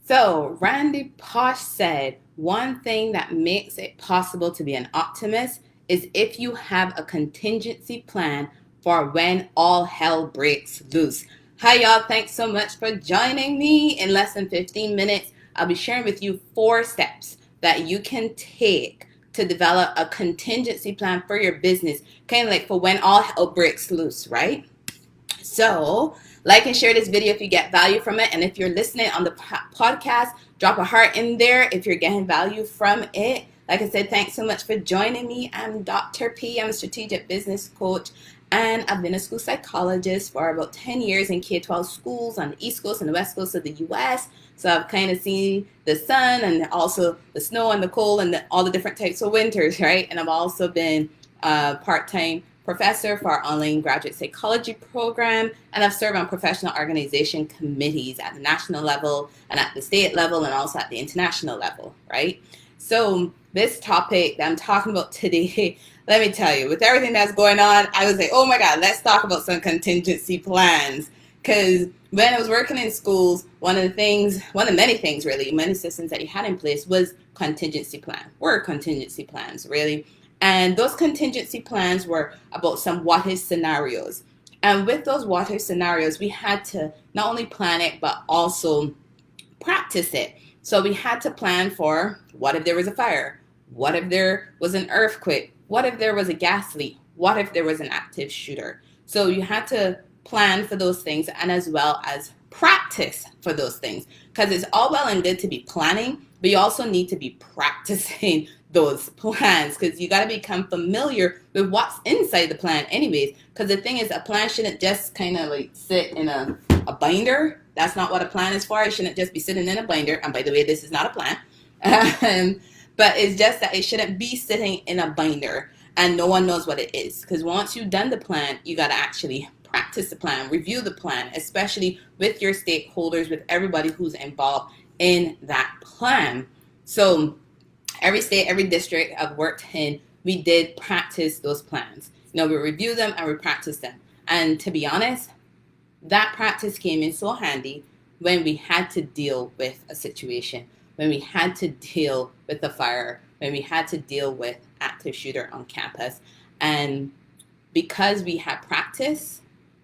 So, Randy Posh said, one thing that makes it possible to be an optimist is if you have a contingency plan for when all hell breaks loose. Hi, y'all. Thanks so much for joining me. In less than 15 minutes, I'll be sharing with you 4 steps that you can take to develop a contingency plan for your business, kind of like for when all hell breaks loose, right? So, like and share this video if you get value from it. And if you're listening on the podcast, drop a heart in there if you're getting value from it. Like I said, thanks so much for joining me. I'm Dr. P. I'm a strategic business coach, and I've been a school psychologist for about 10 years in K-12 schools on the East Coast and the West Coast of the U.S. So I've kind of seen the sun and also the snow and the cold and all the different types of winters, right? And I've also been part-time professor for our online graduate psychology program, and I've served on professional organization committees at the national level and at the state level and also at the international level, right? So this topic that I'm talking about today, let me tell you, with everything that's going on, I was like, oh my God, let's talk about some contingency plans. Because when I was working in schools, one of many things really, many systems that you had in place was contingency plans, really. And those contingency plans were about some what-if scenarios. And with those what-if scenarios, we had to not only plan it, but also practice it. So we had to plan for what if there was a fire? What if there was an earthquake? What if there was a gas leak? What if there was an active shooter? So you had to plan for those things and as well as practice for those things. Because it's all well and good to be planning, but you also need to be practicing those plans because you got to become familiar with what's inside the plan anyways. Because the thing is, a plan shouldn't just kind of like sit in a binder. That's not what a plan is for. It shouldn't just be sitting in a binder. And by the way, this is not a plan. But it's just that it shouldn't be sitting in a binder and no one knows what it is. Because once you've done the plan, you got to actually practice the plan, review the plan, especially with your stakeholders, with everybody who's involved in that plan. So every state, every district I've worked in, we did practice those plans. We review them and we practice them. And to be honest, that practice came in so handy when we had to deal with a situation, when we had to deal with a fire, when we had to deal with active shooter on campus. And because we had practice,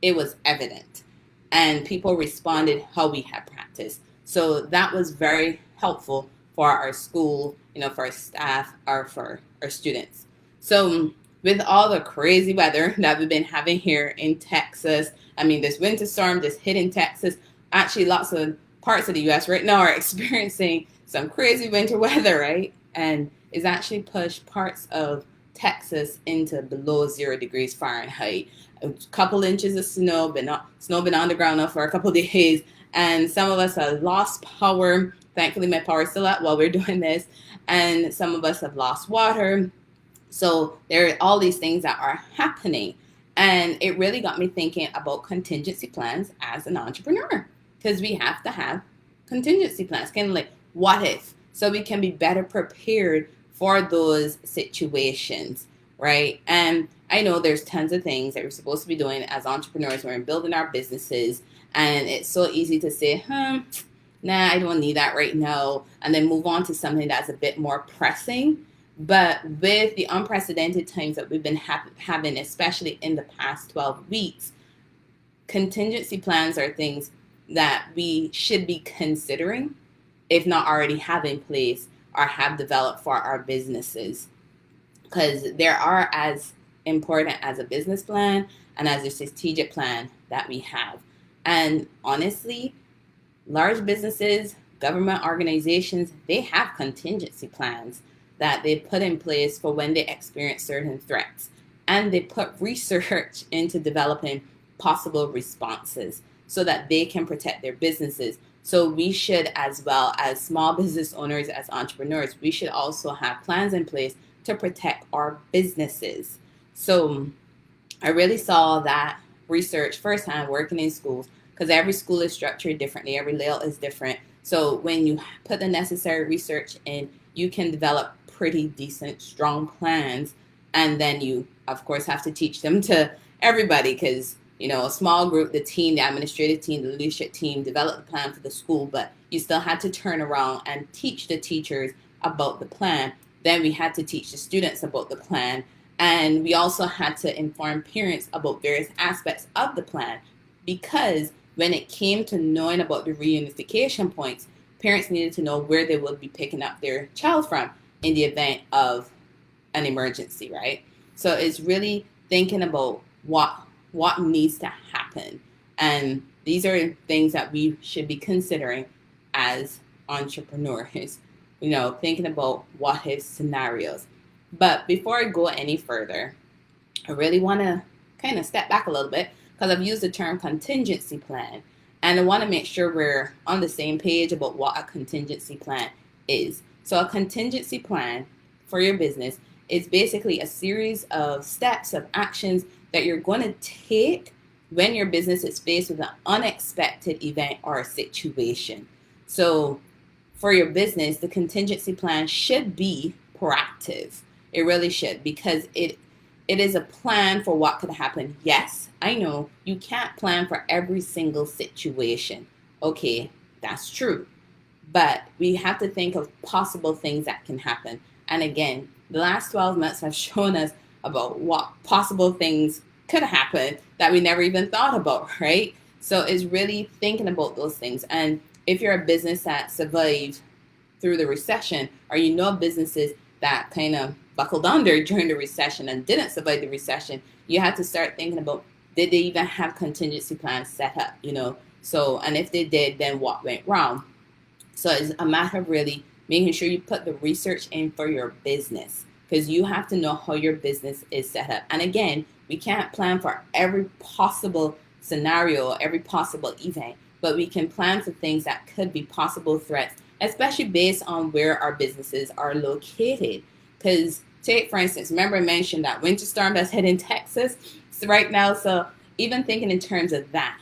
it was evident. And people responded how we had practiced. So that was very helpful for our school, for our staff, or for our students. So with all the crazy weather that we've been having here in Texas, this winter storm just hit in Texas. Actually, lots of parts of the U.S. right now are experiencing some crazy winter weather, right? And it's actually pushed parts of Texas into below 0 degrees Fahrenheit. A couple inches of snow, been on the ground now for a couple of days. And some of us have lost power. Thankfully, my power is still up while we're doing this. And some of us have lost water. So there are all these things that are happening. And it really got me thinking about contingency plans as an entrepreneur. Because we have to have contingency plans, kind of like what if, so we can be better prepared for those situations, right? And I know there's tons of things that we're supposed to be doing as entrepreneurs when we're building our businesses. And it's so easy to say, nah, I don't need that right now, and then move on to something that's a bit more pressing. But with the unprecedented times that we've been having, especially in the past 12 weeks, contingency plans are things that we should be considering, if not already have in place or have developed for our businesses. Because they are as important as a business plan and as a strategic plan that we have. And honestly, large businesses, government organizations, they have contingency plans that they put in place for when they experience certain threats. And they put research into developing possible responses so that they can protect their businesses. So we should, as well as small business owners, as entrepreneurs, we should also have plans in place to protect our businesses. So I really saw that research firsthand working in schools, because every school is structured differently. Every layout is different. So when you put the necessary research in, you can develop pretty decent, strong plans. And then you, of course, have to teach them to everybody, because a small group, the team, the administrative team, the leadership team developed the plan for the school, but you still had to turn around and teach the teachers about the plan. Then we had to teach the students about the plan. And we also had to inform parents about various aspects of the plan, because when it came to knowing about the reunification points, parents needed to know where they would be picking up their child from in the event of an emergency, right? So it's really thinking about what needs to happen. And these are things that we should be considering as entrepreneurs, thinking about what if scenarios. But before I go any further, I really want to kind of step back a little bit, because I've used the term contingency plan. And I want to make sure we're on the same page about what a contingency plan is. So a contingency plan for your business is basically a series of steps, of actions that you're going to take when your business is faced with an unexpected event or a situation. So for your business, the contingency plan should be proactive. It really should, because it is a plan for what could happen. Yes, I know you can't plan for every single situation. Okay, that's true. But we have to think of possible things that can happen. And again, the last 12 months have shown us about what possible things could happen that we never even thought about, right? So it's really thinking about those things. And if you're a business that survived through the recession, or businesses that kind of buckled under during the recession and didn't survive the recession, you have to start thinking about, did they even have contingency plans set up, So, and if they did, then what went wrong? So it's a matter of really making sure you put the research in for your business, because you have to know how your business is set up. And again, we can't plan for every possible scenario, every possible event, but we can plan for things that could be possible threats, especially based on where our businesses are located. Because take, for instance, remember I mentioned that winter storm that's hitting Texas right now. So even thinking in terms of that,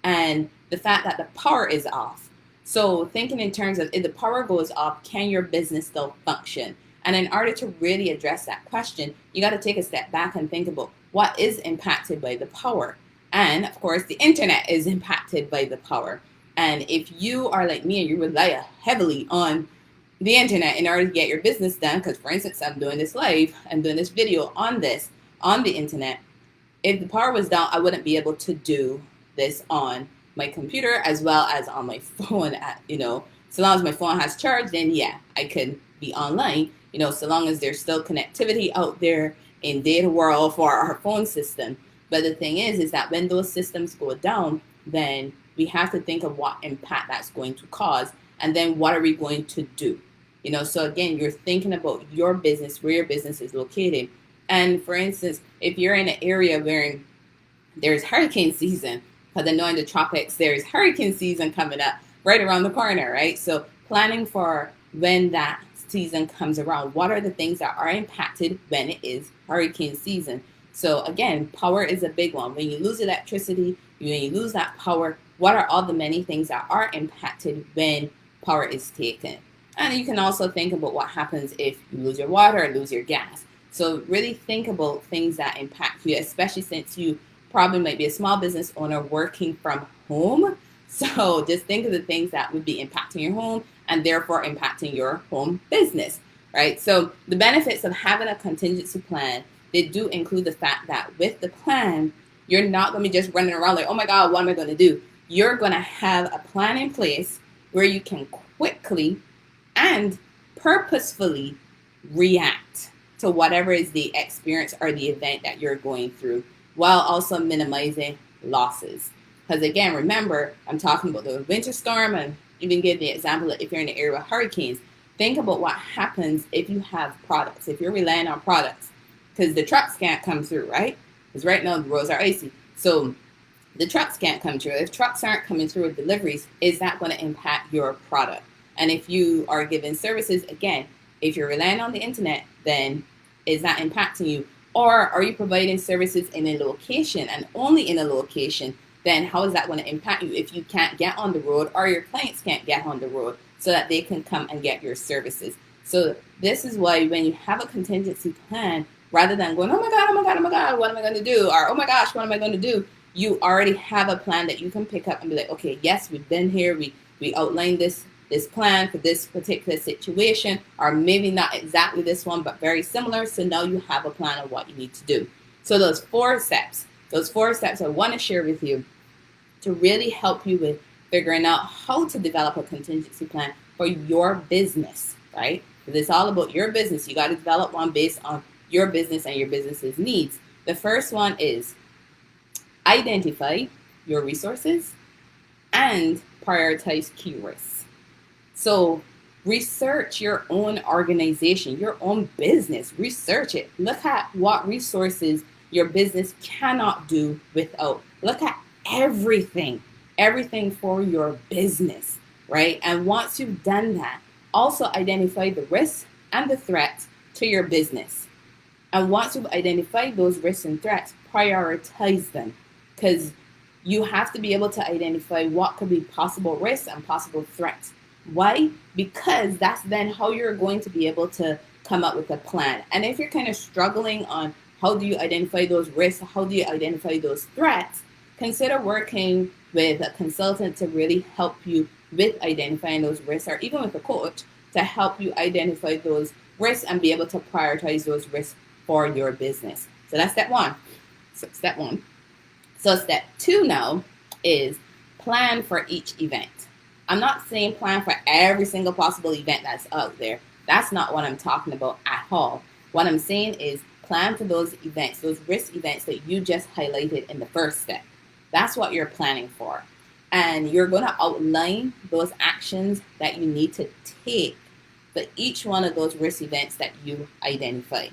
and the fact that the power is off. So thinking in terms of, if the power goes off, can your business still function? And in order to really address that question, you got to take a step back and think about what is impacted by the power. And of course, the internet is impacted by the power. And if you are like me and you rely heavily on the internet in order to get your business done, because for instance, I'm doing this live, I'm doing this video on the internet. If the power was down, I wouldn't be able to do this on my computer as well as on my phone. So long as my phone has charge, then yeah, I could be online, so long as there's still connectivity out there in data world for our phone system. But the thing is that when those systems go down, then we have to think of what impact that's going to cause, and then what are we going to do? So again, you're thinking about your business, where your business is located. And for instance, if you're in an area where there's hurricane season, because I know in the tropics, there's hurricane season coming up right around the corner, right? So planning for when that season comes around, what are the things that are impacted when it is hurricane season? So again, power is a big one. When you lose electricity, when you lose that power, what are all the many things that are impacted when power is taken? And you can also think about what happens if you lose your water or lose your gas. So really think about things that impact you, especially since you probably might be a small business owner working from home. So just think of the things that would be impacting your home and therefore impacting your home business, right? So the benefits of having a contingency plan, they do include the fact that with the plan, you're not going to be just running around like, oh my God, what am I going to do? You're going to have a plan in place where you can quickly and purposefully react to whatever is the experience or the event that you're going through, while also minimizing losses. Because again, remember, I'm talking about the winter storm, and even give the example that if you're in the area of hurricanes, think about what happens if you have products, if you're relying on products, because the trucks can't come through, right? Because right now the roads are icy. So the trucks can't come through. If trucks aren't coming through with deliveries, is that going to impact your product? And if you are giving services, again, if you're relying on the internet, then is that impacting you? Or are you providing services in a location and only in a location? Then how is that going to impact you if you can't get on the road or your clients can't get on the road so that they can come and get your services? So this is why when you have a contingency plan, rather than going, oh my God, oh my God, oh my God, what am I going to do? Or, oh my gosh, what am I going to do? you already have a plan that you can pick up and be like, okay, yes, we've been here. We outlined this plan for this particular situation, or maybe not exactly this one, but very similar. So now you have a plan of what you need to do. So those four steps I want to share with you to really help you with figuring out how to develop a contingency plan for your business, right? Because it's all about your business. You got to develop one based on your business and your business's needs. The first one is identify your resources and prioritize key risks. So research your own organization, your own business. Research it. Look at what resources your business cannot do without. Look at everything for your business, right? And once you've done that, also identify the risks and the threats to your business. And once you've identified those risks and threats, prioritize them, because you have to be able to identify what could be possible risks and possible threats. Why? Because that's then how you're going to be able to come up with a plan. And if you're kind of struggling on how do you identify those risks, how do you identify those threats, consider working with a consultant to really help you with identifying those risks, or even with a coach to help you identify those risks and be able to prioritize those risks for your business. So that's step one. So step two now is plan for each event. I'm not saying plan for every single possible event that's out there. That's not what I'm talking about at all. What I'm saying is plan for those events, those risk events that you just highlighted in the first step. That's what you're planning for. And you're going to outline those actions that you need to take for each one of those risk events that you identify.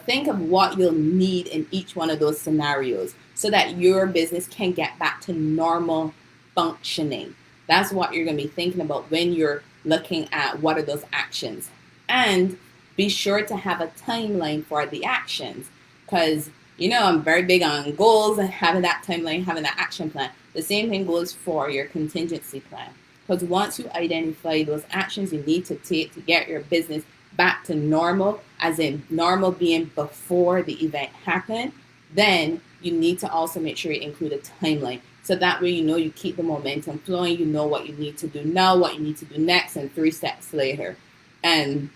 Think of what you'll need in each one of those scenarios so that your business can get back to normal functioning. That's what you're going to be thinking about when you're looking at what are those actions. And be sure to have a timeline for the actions, because I'm very big on goals and having that timeline, having that action plan. The same thing goes for your contingency plan, because once you identify those actions you need to take to get your business back to normal, as in normal being before the event happened, then you need to also make sure you include a timeline. So that way you keep the momentum flowing, you know what you need to do now, what you need to do next, and 3 steps later. And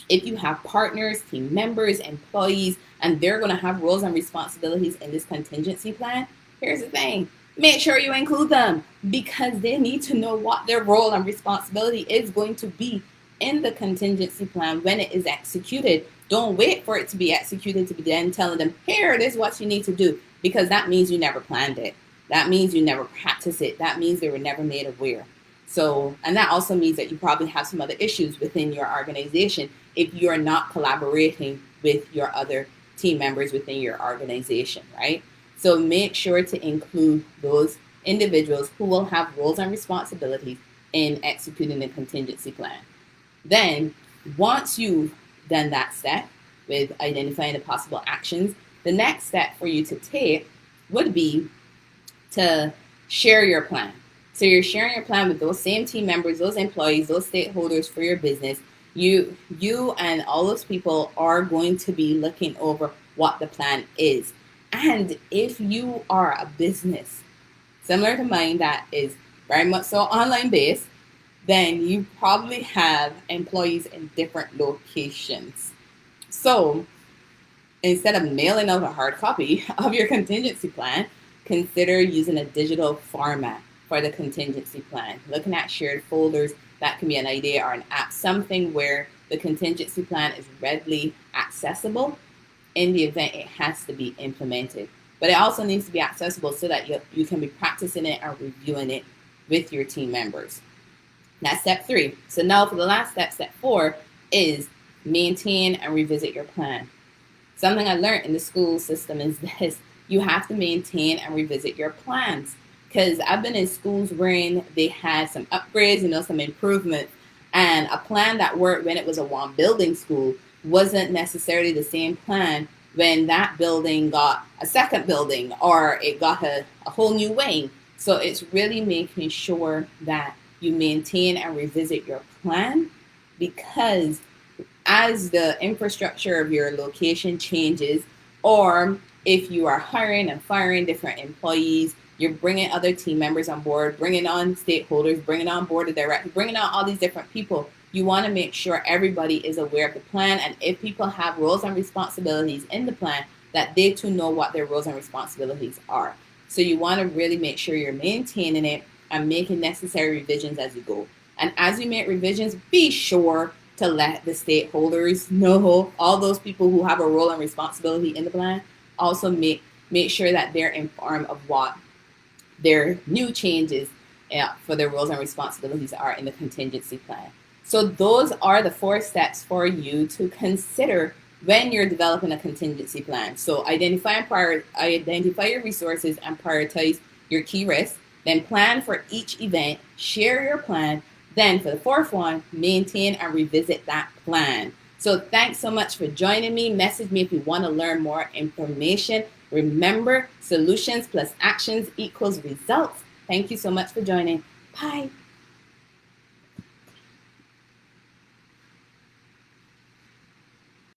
if you have partners, team members, employees, and they're going to have roles and responsibilities in this contingency plan, here's the thing. Make sure you include them, because they need to know what their role and responsibility is going to be in the contingency plan when it is executed. Don't wait for it to be executed to be then telling them, here it is what you need to do, because that means you never planned it. That means you never practiced it. That means they were never made aware. So, and that also means that you probably have some other issues within your organization if you're not collaborating with your other team members within your organization, right? So make sure to include those individuals who will have roles and responsibilities in executing the contingency plan. Then, once you've done that step with identifying the possible actions, the next step for you to take would be to share your plan. So you're sharing your plan with those same team members, those employees, those stakeholders for your business. You and all those people are going to be looking over what the plan is. And if you are a business similar to mine that is very much so online based, then you probably have employees in different locations. So instead of mailing out a hard copy of your contingency plan, consider using a digital format for the contingency plan. Looking at shared folders, that can be an idea, or an app, something where the contingency plan is readily accessible in the event it has to be implemented. But it also needs to be accessible so that you can be practicing it or reviewing it with your team members. That's step 3. So now for the last step, step 4, is maintain and revisit your plan. Something I learned in the school system is this: you have to maintain and revisit your plans. Because I've been in schools wherein they had some upgrades, some improvements, and a plan that worked when it was a one-building school wasn't necessarily the same plan when that building got a second building or it got a whole new wing. So it's really making sure that you maintain and revisit your plan, because as the infrastructure of your location changes, or if you are hiring and firing different employees, you're bringing other team members on board, bringing on stakeholders, bringing on board of directors, bringing on all these different people. You want to make sure everybody is aware of the plan, and if people have roles and responsibilities in the plan, that they too know what their roles and responsibilities are. So you want to really make sure you're maintaining it and making necessary revisions as you go. And as you make revisions, be sure to let the stakeholders know, all those people who have a role and responsibility in the plan, also make sure that they're informed of what their new changes for their roles and responsibilities are in the contingency plan. So those are the 4 steps for you to consider when you're developing a contingency plan. So identify your resources and prioritize your key risks. Then plan for each event, share your plan. Then for the 4th one, maintain and revisit that plan. So thanks so much for joining me. Message me if you want to learn more information. Remember, solutions plus actions equals results. Thank you so much for joining. Bye.